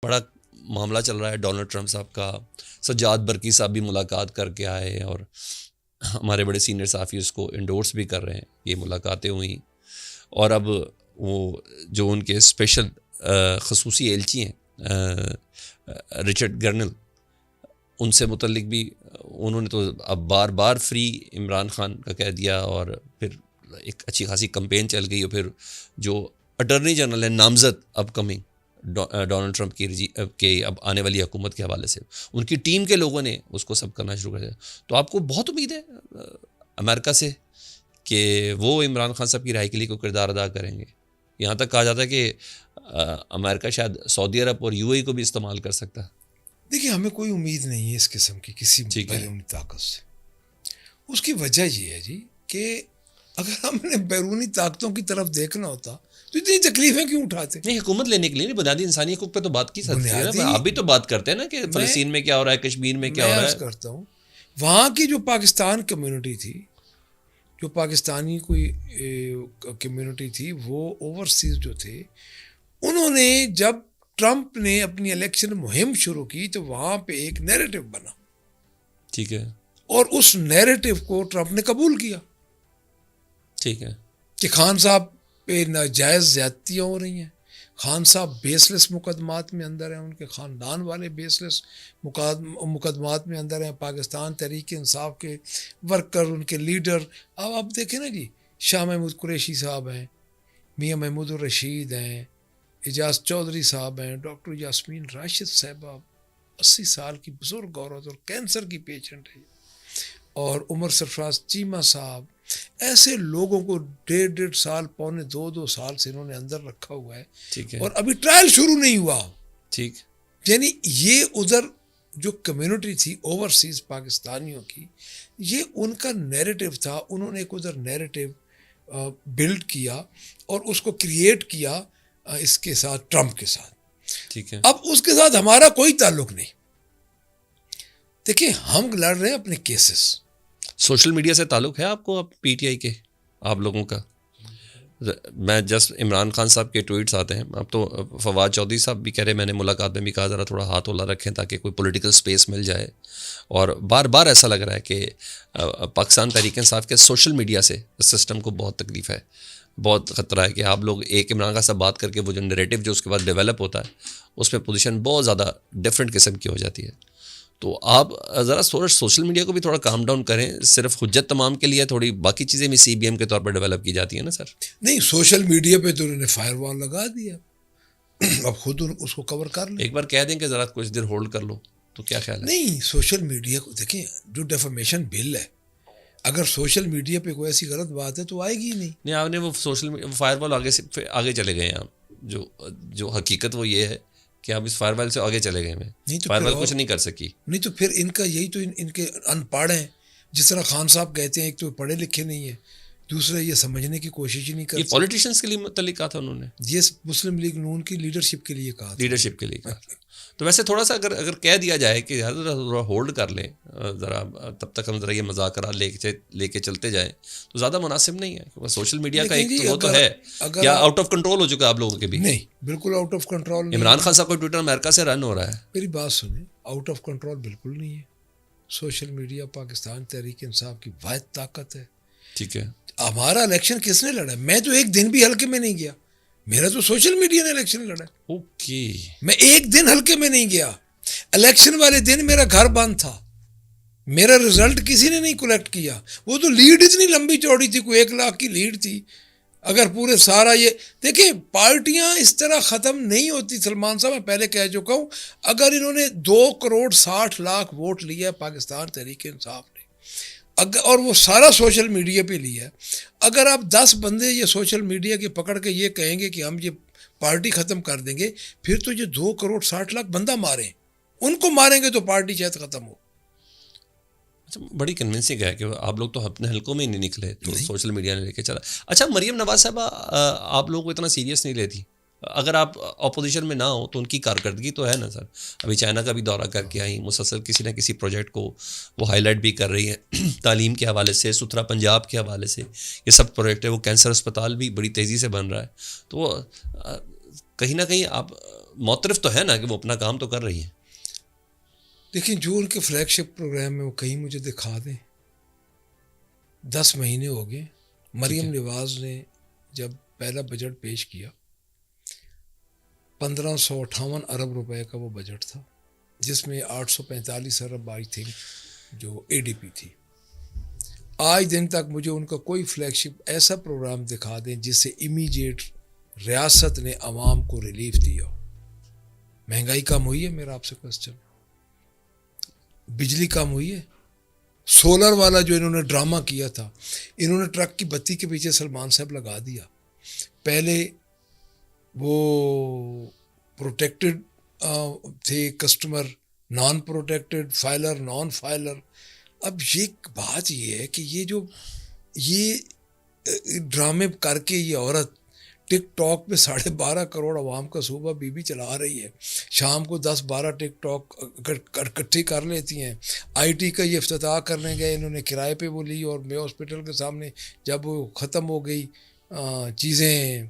بڑا معاملہ چل رہا ہے ڈونلڈ ٹرمپ صاحب کا. سجاد برقی صاحب بھی ملاقات کر کے آئے اور ہمارے بڑے سینئر صحافی اس کو انڈورس بھی کر رہے ہیں. یہ ملاقاتیں ہوئیں اور اب وہ جو ان کے اسپیشل خصوصی ایلچی ہیں رچرڈ گرنل، ان سے متعلق بھی انہوں نے تو اب بار بار فری عمران خان کا کہہ دیا، اور پھر ایک اچھی خاصی کمپین چل گئی. اور پھر جو اٹارنی جنرل ہے نامزد اپ کمنگ ڈونلڈ ٹرمپ کی اب آنے والی حکومت کے حوالے سے، ان کی ٹیم کے لوگوں نے اس کو سب کرنا شروع کر دیا. تو آپ کو بہت امید ہے امریکہ سے کہ وہ عمران خان صاحب کی رہائی کے لیے کوئی کردار ادا کریں گے؟ یہاں تک کہا جاتا ہے کہ امریکہ شاید سعودی عرب اور یو اے کو بھی استعمال کر سکتا ہے. دیکھیے ہمیں کوئی امید نہیں ہے اس قسم کی کسی بیرونی طاقت سے. اس کی وجہ یہ ہے جی کہ اگر ہم نے بیرونی طاقتوں کی طرف دیکھنا ہوتا تو اتنی تکلیفیں کیوں اٹھاتے؟ نہیں، حکومت لینے کے لیے نہیں، بنیادی انسانی حقوق پہ تو بات کی سکتے ہیں. آپ بھی تو بات کرتے ہیں نا کہ فلسطین میں کیا ہو رہا ہے، کشمیر میں کیا ہو رہا ہے. میں عرض کرتا ہوں وہاں کی جو پاکستان کمیونٹی تھی، جو پاکستانی کوئی کمیونٹی تھی، وہ اوورسیز جو تھے، انہوں نے جب ٹرمپ نے اپنی الیکشن مہم شروع کی تو وہاں پہ ایک نیریٹو بنا، ٹھیک ہے، اور اس نیریٹو کو ٹرمپ نے قبول کیا، ٹھیک ہے، کہ خان صاحب پہ ناجائز زیادتیاں ہو رہی ہیں، خان صاحب بیس لیس مقدمات میں اندر ہیں، ان کے خاندان والے بیس لیس مقدمات میں اندر ہیں، پاکستان تحریک انصاف کے ورکر، ان کے لیڈر. اب آپ دیکھیں نا جی، شاہ محمود قریشی صاحب ہیں، میاں محمود الرشید ہیں، اعجاز چودھری صاحب ہیں، ڈاکٹر یاسمین راشد صاحبہ 80 سال کی بزرگ عورت اور کینسر کی پیشنٹ ہے، اور عمر سرفراز چیمہ صاحب. ایسے لوگوں کو 1.5 سال پونے 2 سال سے انہوں نے اندر رکھا ہوا ہے، ٹھیک ہے، اور ابھی ٹرائل شروع نہیں ہوا. ٹھیک. یعنی یہ ادھر جو کمیونٹی تھی اوورسیز پاکستانیوں کی، یہ ان کا نیریٹو تھا. انہوں نے ایک ادھر نیریٹو بلڈ کیا اور اس کو کریٹ کیا اس کے ساتھ، ٹرمپ کے ساتھ. ٹھیک ہے. اب اس کے ساتھ ہمارا کوئی تعلق نہیں. دیکھیں ہم لڑ رہے ہیں اپنے کیسز. سوشل میڈیا سے تعلق ہے آپ کو، اب پی ٹی آئی کے آپ لوگوں کا؟ میں جسٹ عمران خان صاحب کے ٹویٹس آتے ہیں. اب تو فواد چودھری صاحب بھی کہہ رہے، میں نے ملاقات میں بھی کہا ذرا تھوڑا ہاتھ اولا رکھیں تاکہ کوئی پولیٹیکل سپیس مل جائے. اور بار بار ایسا لگ رہا ہے کہ پاکستان تحریک انصاف کے سوشل میڈیا سے سسٹم کو بہت تکلیف ہے، بہت خطرہ ہے کہ آپ لوگ ایک عمران خان صاحب بات کر کے وہ جو نیریٹو جو اس کے بعد ڈیولپ ہوتا ہے اس میں پوزیشن بہت زیادہ ڈفرینٹ قسم کی ہو جاتی ہے. تو آپ ذرا تھوڑا سوشل میڈیا کو بھی تھوڑا کام ڈاؤن کریں. صرف حجت تمام کے لیے تھوڑی باقی چیزیں بھی سی بی ایم کے طور پر ڈیولپ کی جاتی ہیں نا سر. نہیں، سوشل میڈیا پہ تو انہوں نے فائر وال لگا دیا، اب خود اس کو کور کر لیں. ایک بار کہہ دیں کہ ذرا کچھ دیر ہولڈ کر لو تو کیا خیال ہے؟ نہیں، سوشل میڈیا کو دیکھیں، جو ڈیفامیشن بل ہے، اگر سوشل میڈیا پہ کوئی ایسی غلط بات ہے تو آئے گی ہی نہیں. آپ نے وہ سوشل فائر وال آگے سے آگے چلے گئے ہیں آپ. جو حقیقت وہ یہ ہے کہ آپ اس فائر وال سے آگے چلے گئے ہیں. نہیں تو فائر وال کچھ نہیں کر سکی. نہیں تو پھر ان کا یہی تو ان کے ان پڑھ ہیں. جس طرح خان صاحب کہتے ہیں، ایک تو پڑھے لکھے نہیں ہیں، دوسرے یہ سمجھنے کی کوشش ہی نہیں کرتے. یہ پولیٹیشینس کے لیے متعلق کہا تھا انہوں نے، یہ مسلم لیگ نون کی لیڈرشپ کے لیے کہا، لیڈرشپ کے لیے کہا. تو ویسے تھوڑا سا اگر کہہ دیا جائے کہ ذرا ہولڈ کر لیں ذرا، تب تک ہم ذرا یہ مذاکرات لے کے چلتے جائیں تو زیادہ مناسب نہیں ہے. سوشل میڈیا کا ایک وہ تو ہے کیا آؤٹ آف کنٹرول ہو چکا آپ لوگوں کے بھی؟ نہیں، بالکل out of control. Imran Khan صاحب کا ٹویٹر امریکہ سے رن ہو رہا ہے. میری بات سنیں، آؤٹ آف کنٹرول بالکل نہیں ہے. سوشل میڈیا پاکستان تحریک انصاف کی واحد طاقت ہے. ٹھیک ہے. ہمارا الیکشن کس نے لڑا؟ میں تو ایک دن بھی حلقے میں نہیں گیا. میرا تو سوشل میڈیا نے الیکشن لڑا. اوکے. میں ایک دن حلقے میں نہیں گیا. الیکشن والے دن میرا گھر بند تھا. میرا رزلٹ کسی نے نہیں کلیکٹ کیا. وہ تو لیڈ اتنی لمبی چوڑی تھی، کوئی 1 لاکھ کی لیڈ تھی. اگر پورے سارا یہ دیکھیں، پارٹیاں اس طرح ختم نہیں ہوتی. سلمان صاحب میں پہلے کہہ چکا ہوں، اگر انہوں نے 2.60 کروڑ ووٹ لیا پاکستان تحریک انصاف نے، اور وہ سارا سوشل میڈیا پہ لیا ہے، اگر آپ 10 بندے یہ سوشل میڈیا کے پکڑ کے یہ کہیں گے کہ ہم یہ پارٹی ختم کر دیں گے، پھر تو یہ 2.60 کروڑ بندہ ماریں، ان کو ماریں گے تو پارٹی شاید ختم ہو. اچھا، بڑی کنونسنگ ہے کہ آپ لوگ تو اپنے حلقوں میں ہی نہیں نکلے تو سوشل میڈیا نے لے کے چلا. اچھا، مریم نواز صاحبہ آپ لوگوں کو اتنا سیریس نہیں لیتی؟ اگر آپ اپوزیشن میں نہ ہو تو ان کی کارکردگی تو ہے نا سر. ابھی چائنا کا بھی دورہ کر کے آئی، مسلسل کسی نہ کسی پروجیکٹ کو وہ ہائی لائٹ بھی کر رہی ہیں. تعلیم کے حوالے سے، ستھرا پنجاب کے حوالے سے یہ سب پروجیکٹ ہے. وہ کینسر اسپتال بھی بڑی تیزی سے بن رہا ہے. تو کہیں نہ کہیں آپ معترف تو ہے نا کہ وہ اپنا کام تو کر رہی ہیں. لیکن جو ان کے فلیگ شپ پروگرام ہے وہ کہیں مجھے دکھا دیں. 10 مہینے ہو گئے. مریم نواز نے جب پہلا بجٹ پیش کیا 1558 ارب روپے کا وہ بجٹ تھا، جس میں 845 ارب آئی تھنک جو اے ڈی پی تھی. آج دن تک مجھے ان کا کوئی فلیگ شپ ایسا پروگرام دکھا دیں جس سے امیجیٹ ریاست نے عوام کو ریلیف دیا ہو. مہنگائی کم ہوئی ہے؟ میرا آپ سے کوسچن. بجلی کم ہوئی ہے؟ سولر والا جو انہوں نے ڈرامہ کیا تھا، انہوں نے ٹرک کی بتی کے پیچھے سلمان صاحب لگا دیا. پہلے وہ پروٹیکٹڈ تھے customer, naan protected, filer, non filer. اب یہ بات یہ ہے کہ یہ ڈرامے کر کے یہ عورت ٹک ٹاک پہ 12.5 کروڑ عوام کا صوبہ بی چلا رہی ہے. شام کو 10-12 ٹک ٹاک اکٹھی کر لیتی ہیں. آئی ٹی کا یہ افتتاح کرنے گئے، انہوں نے کرائے پہ وہ لی اور میں ہاسپٹل کے سامنے جب وہ ختم ہو گئی چیزیں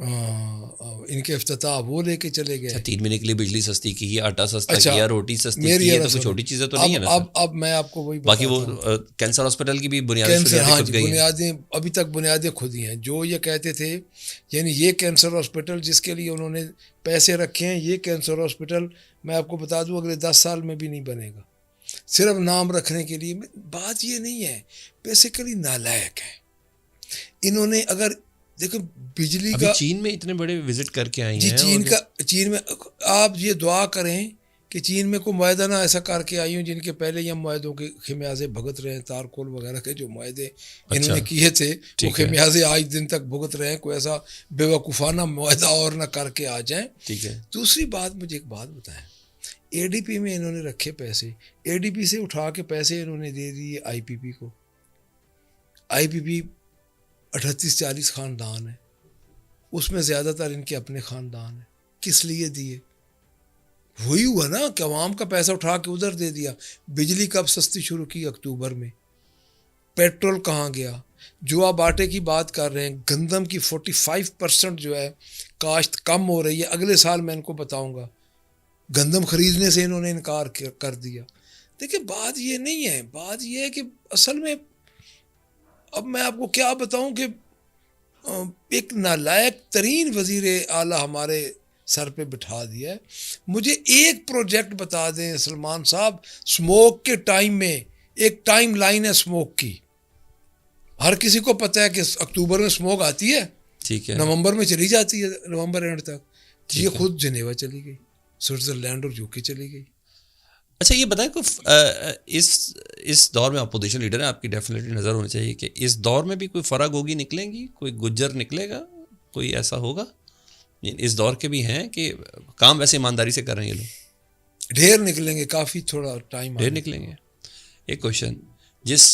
ان کے افتتاح وہ لے کے چلے گئے. 3 مہینے کے لیے بجلی سستی کی، آٹا سستا کیا، روٹی سستی کی ہے، تو کوئی چھوٹی چیزیں تو نہیں ہے نا. اب میں آپ کو وہی باقی وہ کینسر ہاسپٹل کی بھی بنیادیں ابھی تک بنیادیں کھدی ہیں. جو یہ کہتے تھے یعنی یہ کینسر ہاسپٹل جس کے لیے انہوں نے پیسے رکھے ہیں، یہ کینسر ہاسپٹل میں آپ کو بتا دوں اگلے 10 سال میں بھی نہیں بنے گا، صرف نام رکھنے کے لیے. بات یہ نہیں ہے، بیسیکلی نالائق ہے. انہوں نے اگر دیکھو بجلی کا چین میں اتنے بڑے وزٹ کر کے آئی ہیں چین میں آپ یہ دعا کریں کہ چین میں کوئی معاہدہ نہ ایسا کر کے آئی ہوں جن کے پہلے یہ معاہدوں کے خمیازے بھگت رہے ہیں. تارکول وغیرہ کے جو معاہدے انہوں نے کیے تھے وہ خمیازے آج دن تک بھگت رہے ہیں. کوئی ایسا بے وقوفانہ معاہدہ اور نہ کر کے آ جائیں. دوسری بات مجھے ایک بات بتائیں، اے ڈی پی میں انہوں نے رکھے پیسے، اے ڈی پی سے اٹھا کے پیسے انہوں نے دے دیے آئی پی پی کو. آئی پی پی 38-40 خاندان ہیں، اس میں زیادہ تر ان کے اپنے خاندان ہیں. کس لیے دیے؟ وہی ہوا نا کہ عوام کا پیسہ اٹھا کے ادھر دے دیا. بجلی کب سستی شروع کی؟ اکتوبر میں. پیٹرول کہاں گیا؟ جو آپ آٹے کی بات کر رہے ہیں، گندم کی 45% جو ہے کاشت کم ہو رہی ہے. اگلے سال میں ان کو بتاؤں گا. گندم خریدنے سے انہوں نے انکار کر دیا. دیکھیں بات یہ نہیں ہے، بات یہ ہے کہ اصل میں اب میں آپ کو کیا بتاؤں کہ ایک نالائق ترین وزیر اعلیٰ ہمارے سر پہ بٹھا دیا ہے. مجھے ایک پروجیکٹ بتا دیں سلمان صاحب، سموک کے ٹائم میں ایک ٹائم لائن ہے سموک کی. ہر کسی کو پتہ ہے کہ اکتوبر میں سموک آتی ہے، ٹھیک ہے، نومبر میں چلی جاتی ہے، نومبر اینڈ تک. یہ خود جنیوا چلی گئی، سوئٹزرلینڈ اور یوکے چلی گئی. اچھا یہ بتائیں کہ اس دور میں اپوزیشن لیڈر ہیں، آپ کی ڈیفینیٹلی نظر ہونی چاہیے کہ اس دور میں بھی کوئی فرق ہوگی، نکلیں گی، کوئی گجر نکلے گا، کوئی ایسا ہوگا؟ اس دور کے بھی ہیں کہ کام ویسے ایمانداری سے کر رہے ہیں یہ لوگ؟ ڈھیر نکلیں گے، کافی تھوڑا ٹائم ڈھیر نکلیں گے. ایک کوشچن، جس